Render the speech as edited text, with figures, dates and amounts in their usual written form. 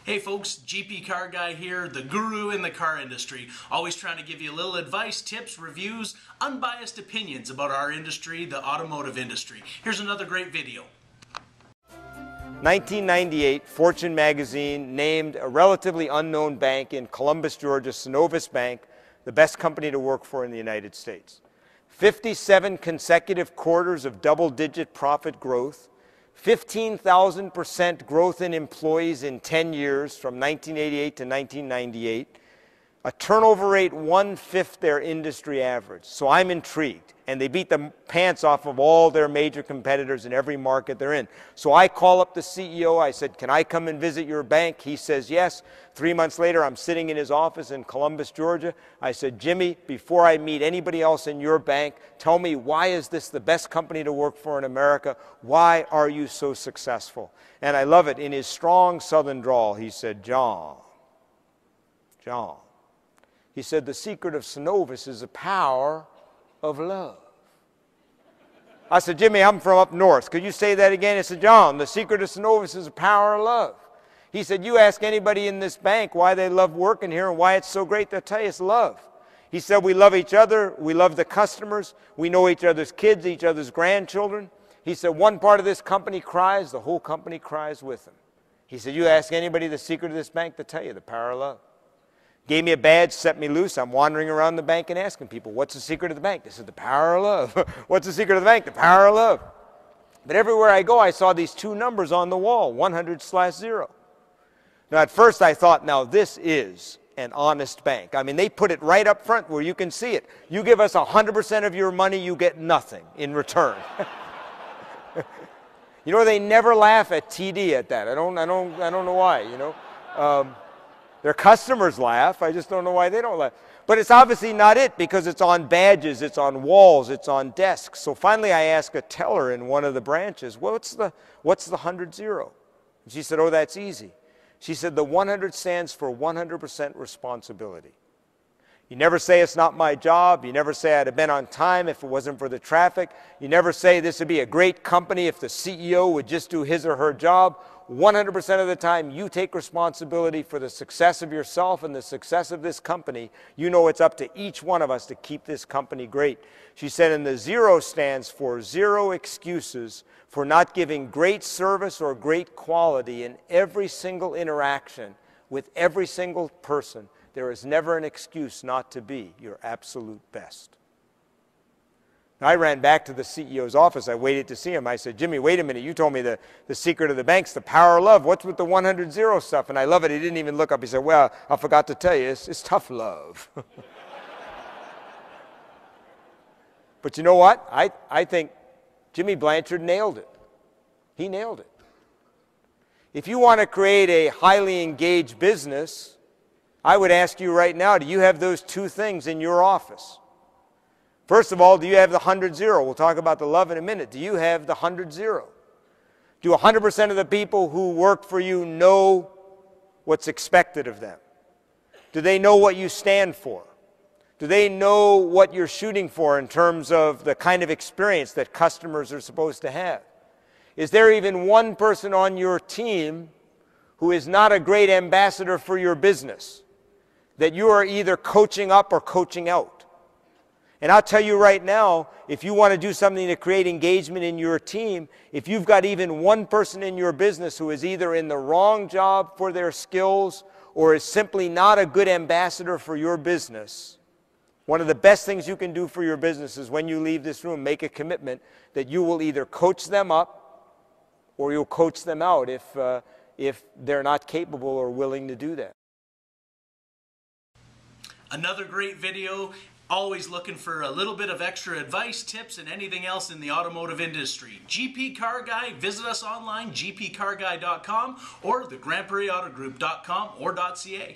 Hey folks, GP Car Guy here, the guru in the car industry. Always trying to give you a little advice, tips, reviews, unbiased opinions about our industry, the automotive industry. Here's another great video. 1998, Fortune magazine named a relatively unknown bank in Columbus, Georgia, Synovus Bank, the best company to work for in the United States. 57 consecutive quarters of double-digit profit growth, 15,000% growth in employees in 10 years from 1988 to 1998, a turnover rate 1/5 their industry average. So I'm intrigued. And they beat the pants off of all their major competitors in every market they're in. So I call up the CEO. I said, can I come and visit your bank? He says, yes. 3 months later, I'm sitting in his office in Columbus, Georgia. I said, Jimmy, before I meet anybody else in your bank, tell me, why is this the best company to work for in America? Why are you so successful? And I love it. In his strong Southern drawl, he said, John. He said, the secret of Synovus is the power of love. I said, Jimmy, I'm from up north. Could you say that again? He said, John, the secret of Synovus is the power of love. He said, you ask anybody in this bank why they love working here and why it's so great, they'll tell you it's love. He said, we love each other, we love the customers, we know each other's kids, each other's grandchildren. He said, one part of this company cries, the whole company cries with them. He said, you ask anybody the secret of this bank, they'll tell you the power of love. Gave me a badge, set me loose. I'm wandering around the bank and asking people, what's the secret of the bank? They said, the power of love. What's the secret of the bank? The power of love. But everywhere I go, I saw these two numbers on the wall, 100/0. Now, at first I thought, now this is an honest bank. I mean, they put it right up front where you can see it. You give us 100% of your money, you get nothing in return. You know, they never laugh at TD at that. I don't know why, you know. Their customers laugh. I just don't know why they don't laugh. But it's obviously not it, because it's on badges, it's on walls, it's on desks. So finally I asked a teller in one of the branches, what's the 100-0? And she said, oh, that's easy. She said, the 100 stands for 100% responsibility. You never say it's not my job. You never say I'd have been on time if it wasn't for the traffic. You never say this would be a great company if the CEO would just do his or her job. 100% of the time, you take responsibility for the success of yourself and the success of this company. You know it's up to each one of us to keep this company great. She said, and the 0 stands for 0 excuses for not giving great service or great quality in every single interaction with every single person. There is never an excuse not to be your absolute best. I ran back to the CEO's office. I waited to see him. I said, Jimmy, wait a minute. You told me the secret of the bank's the power of love. What's with the 100-0 stuff? And I love it. He didn't even look up. He said, well, I forgot to tell you, it's tough love. But you know what? I think Jimmy Blanchard nailed it. He nailed it. If you want to create a highly engaged business, I would ask you right now, do you have those two things in your office? First of all, do you have the 100-0? We'll talk about the love in a minute. Do you have the 100-0? Do 100% of the people who work for you know what's expected of them? Do they know what you stand for? Do they know what you're shooting for in terms of the kind of experience that customers are supposed to have? Is there even one person on your team who is not a great ambassador for your business, that you are either coaching up or coaching out? And I'll tell you right now, if you want to do something to create engagement in your team, if you've got even one person in your business who is either in the wrong job for their skills or is simply not a good ambassador for your business, one of the best things you can do for your business is when you leave this room, make a commitment that you will either coach them up or you'll coach them out if they're not capable or willing to do that. Another great video. Always looking for a little bit of extra advice, tips, and anything else in the automotive industry. GP Car Guy, visit us online, gpcarguy.com or the GrandePrairieAutoGroup.com or .ca.